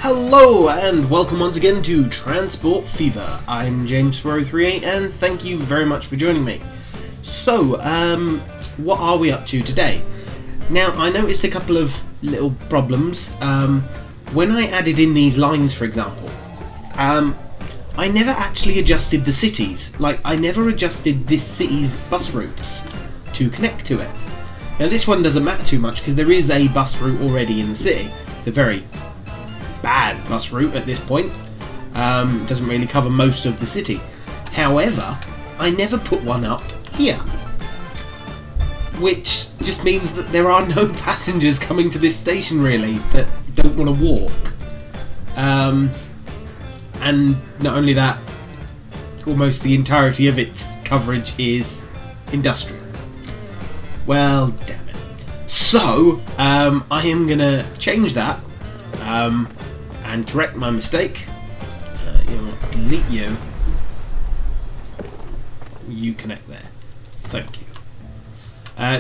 Hello and welcome once again to Transport Fever. I'm James4038 and thank you very much for joining me. So, what are we up to today? Now, I noticed a couple of little problems. When I added in these lines, for example, I never actually adjusted the cities. Like, I never adjusted this city's bus routes to connect to it. Now, this one doesn't matter too much because there is a bus route already in the city. It's a very bad bus route at this point. It doesn't really cover most of the city. However, I never put one up here, which just means that there are no passengers coming to this station really that don't want to walk. And not only that, almost the entirety of its coverage is industrial. Well, damn it. So, I am gonna change that and correct my mistake. Delete you. You connect there. Thank you.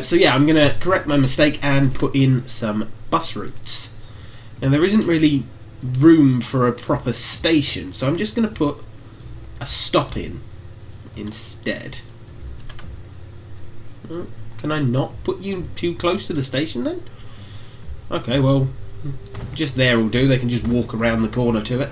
So yeah, I'm going to correct my mistake and put in some bus routes. Now there isn't really room for a proper station, so I'm just going to put a stop in instead. Can I not put you too close to the station then? Okay, well, just there will do. They can just walk around the corner to it.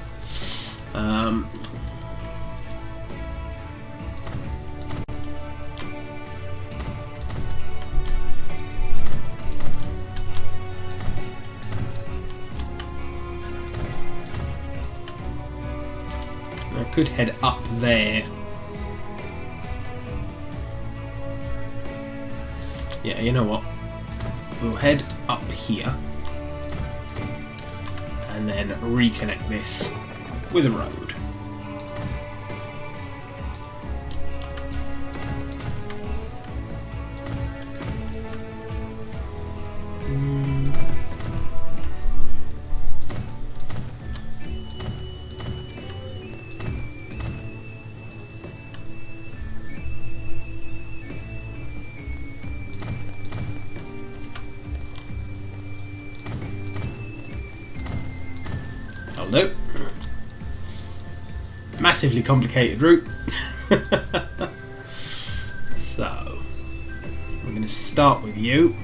I could head up there. Yeah, you know what? We'll head up here and then reconnect this with a road. Nope. Massively complicated route. So, we're going to start with you.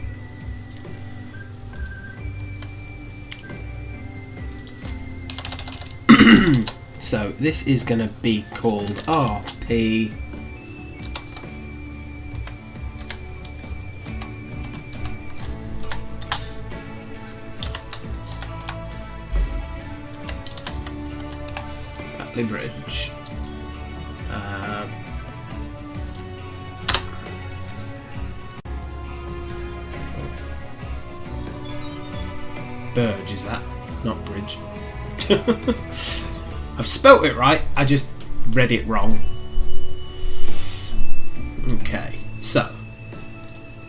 So, this is going to be called RP. Bridge. Burge is that, not bridge. I've spelt it right, I just read it wrong. Okay, so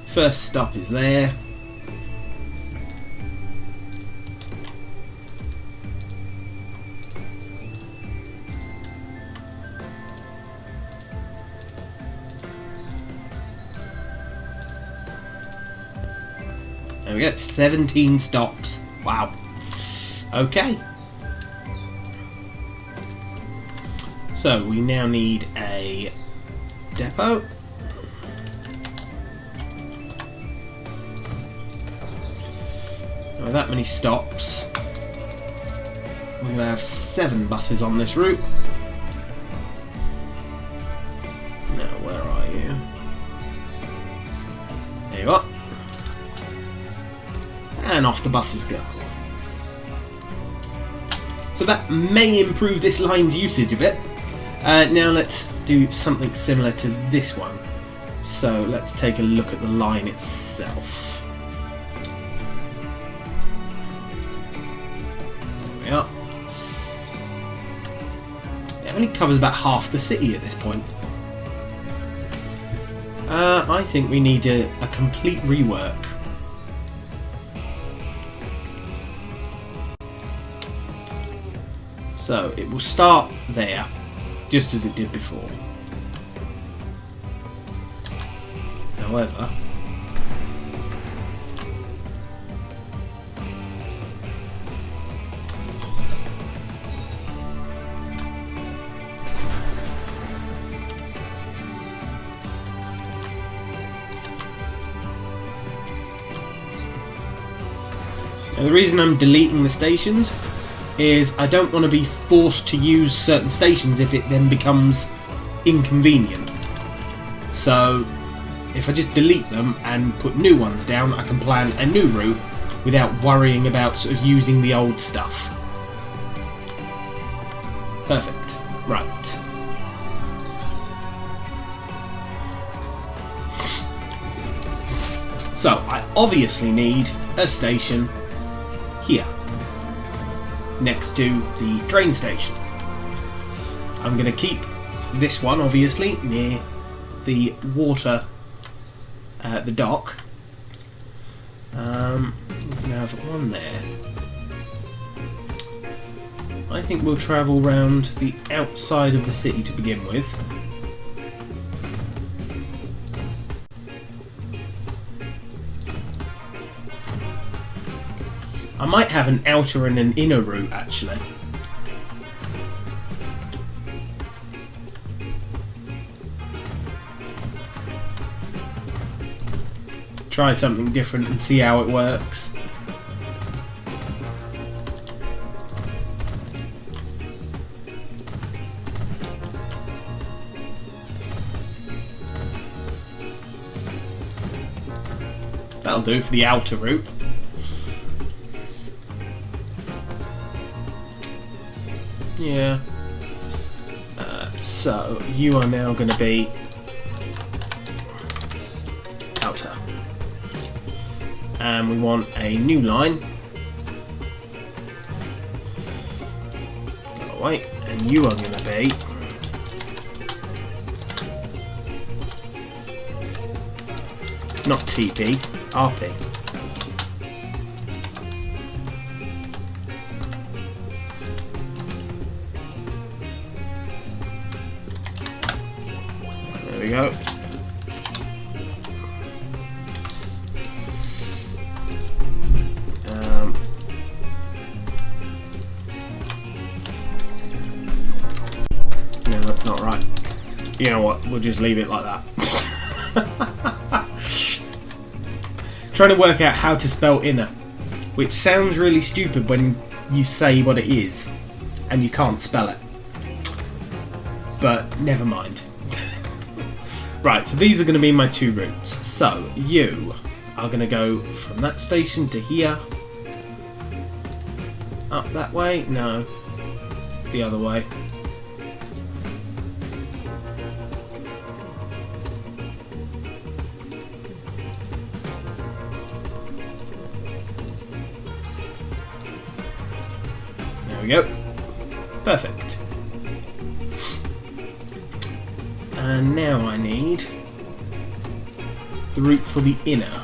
first stop is there. There we go, 17 stops. Wow. Okay. So we now need a depot. With that many stops, we're going to have 7 buses on this route. Now, where are you? There you are. And off the buses go. So that may improve this line's usage a bit. Now let's do something similar to this one. So let's take a look at the line itself. There we are. It only covers about half the city at this point. I think we need a complete rework. So it will start there, just as it did before. However, Now, the reason I'm deleting the stations is I don't want to be forced to use certain stations if it then becomes inconvenient. So if I just delete them and put new ones down, I can plan a new route without worrying about sort of using the old stuff. Perfect. Right. So I obviously need a station here, next to the train station. I'm going to keep this one obviously near the water, the dock. We can have one there. I think we'll travel round the outside of the city to begin with. I might have an outer and an inner route actually. Try something different and see how it works. That'll do for the outer route. Yeah. So you are now going to be outer. And we want a new line. Go away. And you are going to be not TP, RP. There we go. No, that's not right. You know what? We'll just leave it like that. Trying to work out how to spell inner, which sounds really stupid when you say what it is and you can't spell it. But never mind. Right, so these are going to be my two routes. So you are going to go from that station to here. Up that way? No. The other way. There we go. Perfect. And now I need the route for the inner.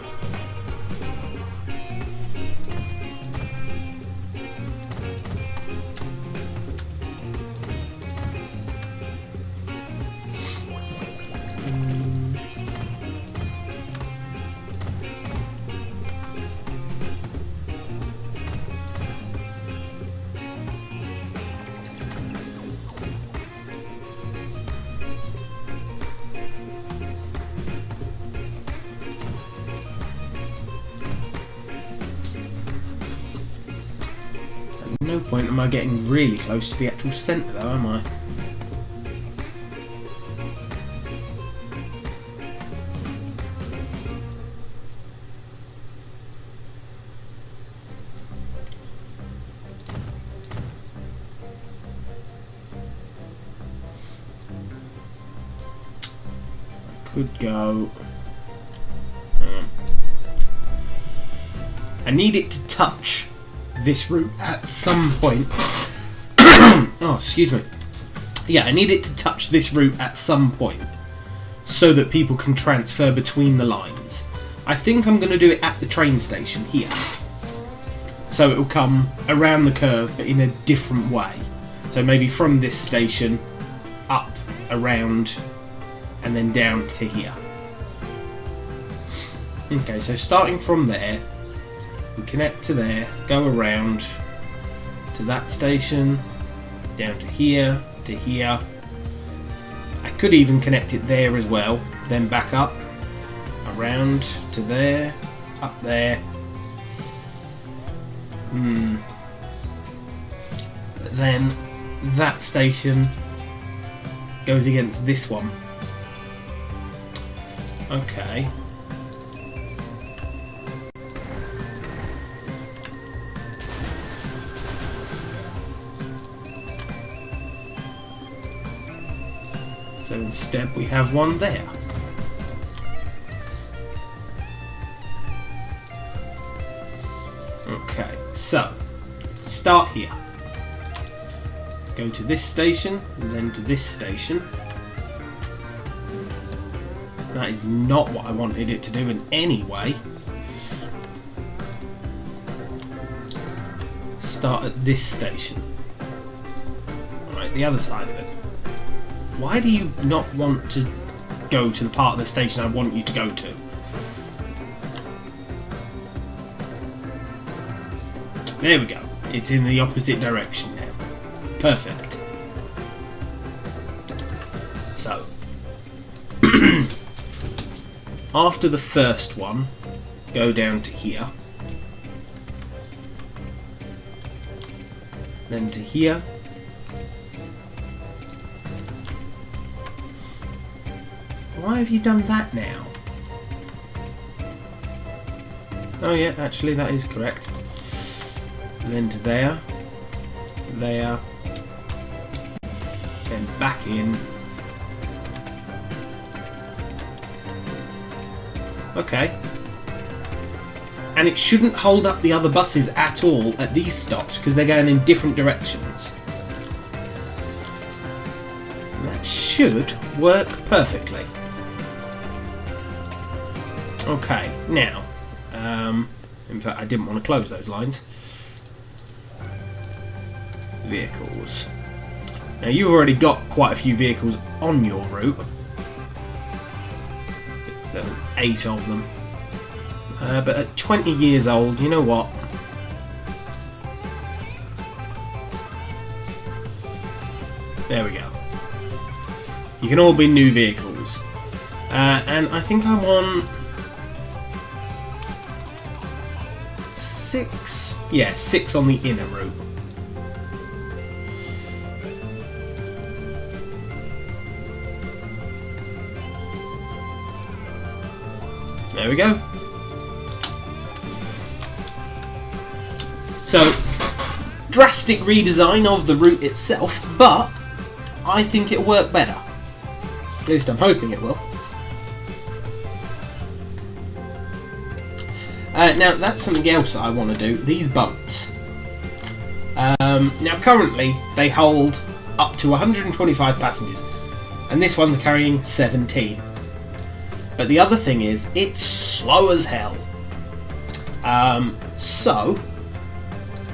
At no point am I getting really close to the actual centre though, am I? Could go. I need it to touch this route at some point. Oh, excuse me. Yeah, I need it to touch this route at some point so that people can transfer between the lines. I think I'm going to do it at the train station here. So it will come around the curve but in a different way. So maybe from this station up, around, and then down to here. Okay, so starting from there, we connect to there, go around to that station, down to here, to here. I could even connect it there as well, then back up, around to there, up there, But then that station goes against this one. Okay. So instead we have one there. Okay, so start here. Go to this station, and then to this station. That is not what I wanted it to do in any way. Start at this station. Right, the other side of it. Why do you not want to go to the part of the station I want you to go to? There we go. It's in the opposite direction now. Perfect. So, after the first one, go down to here. Then to here. Why have you done that now? Oh yeah, actually that is correct. And then to there, there, then back in. Okay. And it shouldn't hold up the other buses at all at these stops because they're going in different directions. And that should work perfectly. Okay, now, in fact I didn't want to close those lines. Vehicles. Now you've already got quite a few vehicles on your route. 6, 7, 8 of them. But at 20 years old, you know what? There we go. You can all be new vehicles. And I think I want 6. Yeah, 6 on the inner route. There we go. So, drastic redesign of the route itself, but I think it'll work better. At least I'm hoping it will. Now, that's something else I want to do. These boats. Now, currently, they hold up to 125 passengers, and this one's carrying 17. But the other thing is, it's slow as hell. So,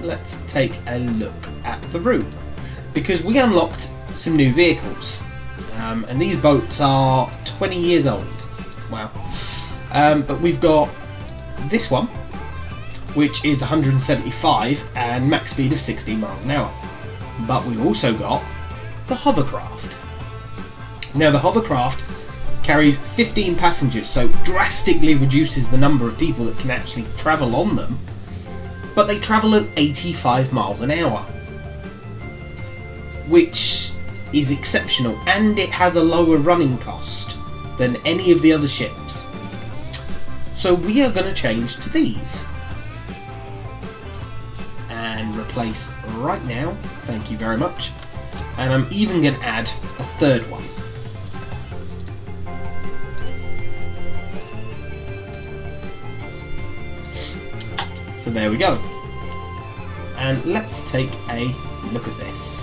let's take a look at the route. Because we unlocked some new vehicles. And these boats are 20 years old. Wow. But we've got this one, which is 175 and max speed of 16 miles an hour. But we also got the hovercraft. Now, the hovercraft carries 15 passengers, so drastically reduces the number of people that can actually travel on them, but they travel at 85 miles an hour, which is exceptional, and it has a lower running cost than any of the other ships. So we are going to change to these and replace right now, thank you very much, and I'm even going to add a third one. So there we go. And let's take a look at this.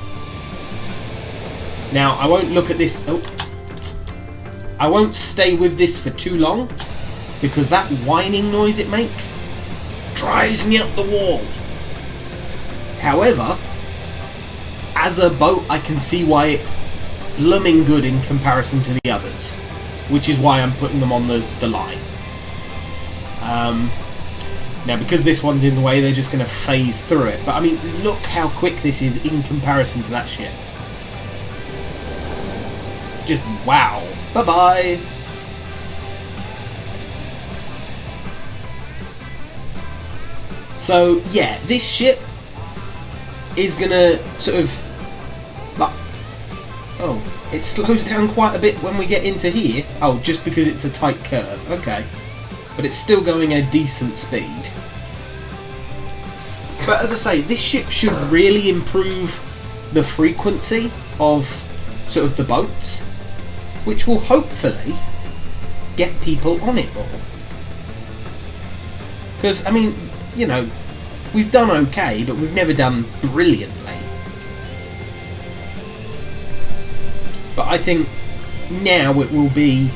Now, I won't look at this. Oh, I won't stay with this for too long because that whining noise it makes drives me up the wall. However, as a boat, I can see why it's blooming good in comparison to the others, which is why I'm putting them on the line. Now, because this one's in the way, they're just going to phase through it. But I mean, look how quick this is in comparison to that ship. It's just wow. Bye-bye. So yeah, this ship is gonna sort of like, oh, it slows down quite a bit when we get into here. Oh, just because it's a tight curve. Okay, but it's still going at a decent speed. But as I say, this ship should really improve the frequency of sort of the boats, which will hopefully get people on it more. Because, I mean, you know, we've done okay, but we've never done brilliantly. But I think now it will be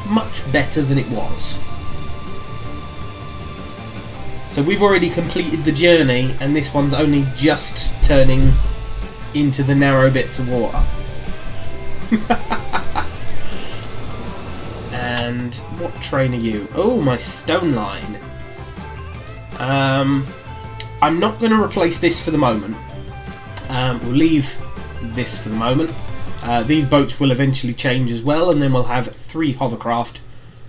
much better than it was. So we've already completed the journey, and this one's only just turning into the narrow bits of water. And what train are you? Oh, my stone line. I'm not going to replace this for the moment. We'll leave this for the moment. These boats will eventually change as well, and then we'll have 3 hovercraft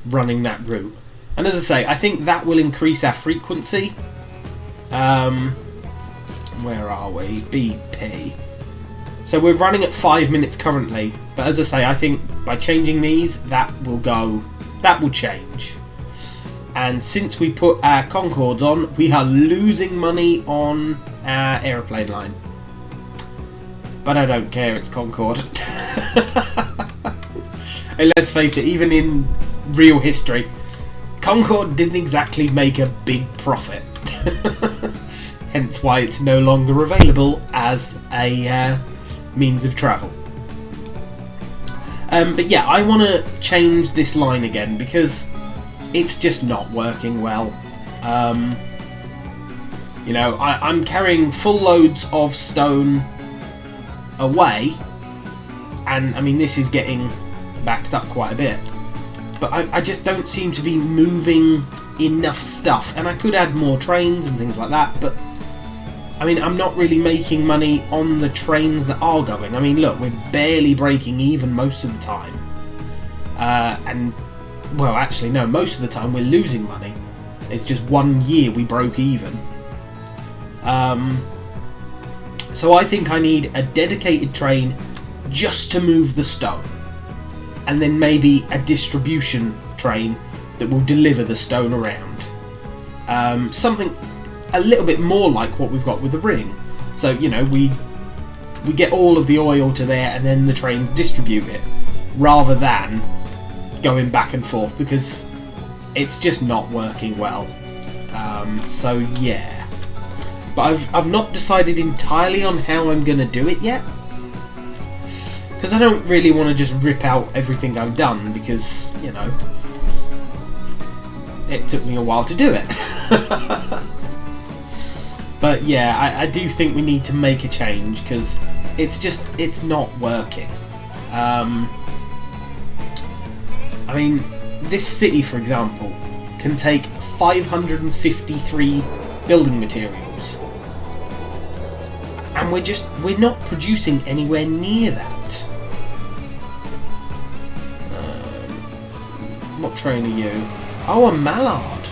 running that route. And as I say, I think that will increase our frequency. Where are we? BP. So we're running at 5 minutes currently, but as I say, I think by changing these, that will change. And since we put our Concords on, we are losing money on our aeroplane line. But I don't care, it's Concorde. And let's face it, even in real history, Concorde didn't exactly make a big profit. Hence why it's no longer available as a means of travel. But yeah, I want to change this line again because it's just not working well. You know, I'm carrying full loads of stone away, and I mean this is getting backed up quite a bit. But I just don't seem to be moving enough stuff, and I could add more trains and things like that, but I mean I'm not really making money on the trains that are going. I mean look, we're barely breaking even most of the time, and well actually no, most of the time we're losing money. It's just 1 year we broke even. So I think I need a dedicated train just to move the stone, and then maybe a distribution train that will deliver the stone around. Something a little bit more like what we've got with the ring. So, you know, we get all of the oil to there and then the trains distribute it, rather than going back and forth, because it's just not working well. So yeah. But I've not decided entirely on how I'm going to do it yet. Because I don't really want to just rip out everything I've done, because, you know, it took me a while to do it. But yeah, I do think we need to make a change, because it's not working. I mean, this city, for example, can take 553 building materials. And we're not producing anywhere near that. What train are you? Oh, a mallard.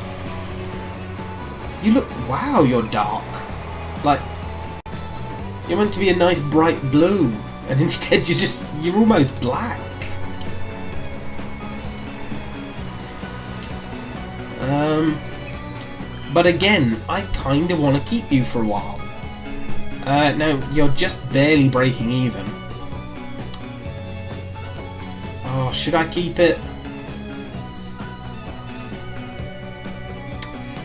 You look, wow, you're dark. Like, you're meant to be a nice bright blue, and instead you're almost black. But again, I kind of want to keep you for a while. Now, you're just barely breaking even. Oh, should I keep it?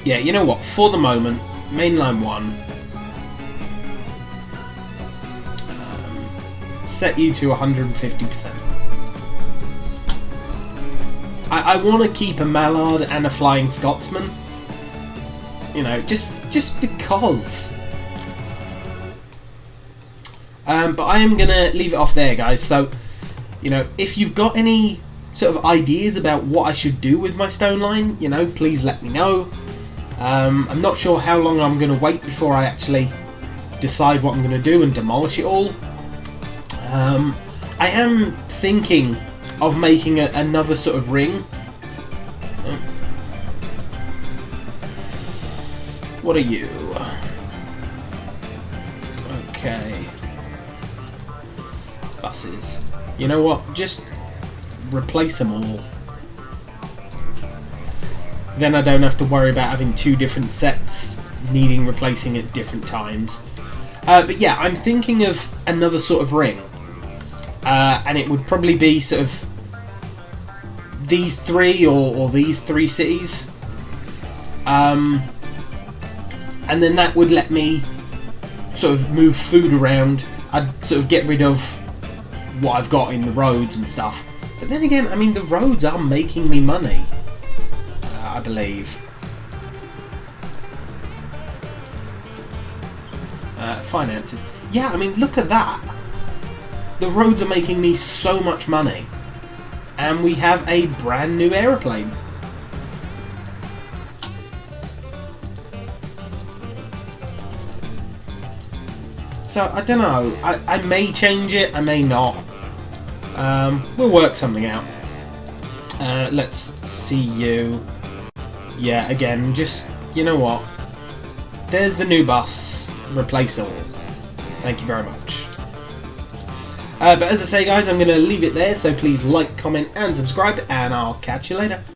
Yeah, you know what? For the moment, mainline 1. Set you to 150%. I want to keep a Mallard and a Flying Scotsman. You know, just because. But I am going to leave it off there, guys. So, you know, if you've got any sort of ideas about what I should do with my stone line, you know, please let me know. I'm not sure how long I'm going to wait before I actually decide what I'm going to do and demolish it all. I am thinking of making another sort of ring. What are you? Okay. Buses. You know what? Just replace them all. Then I don't have to worry about having two different sets needing replacing at different times. But yeah, I'm thinking of another sort of ring. And it would probably be sort of these three or these three cities. And then that would let me sort of move food around. I'd sort of get rid of what I've got in the roads and stuff. But then again, I mean, the roads are making me money, I believe. Finances. Yeah, I mean, look at that. The roads are making me so much money. And we have a brand new aeroplane. So, I don't know. I may change it, I may not. We'll work something out. Let's see you. Yeah, again, just, you know what? There's the new bus. Replace all. Thank you very much. But as I say, guys, I'm going to leave it there, so please like, comment, and subscribe, and I'll catch you later.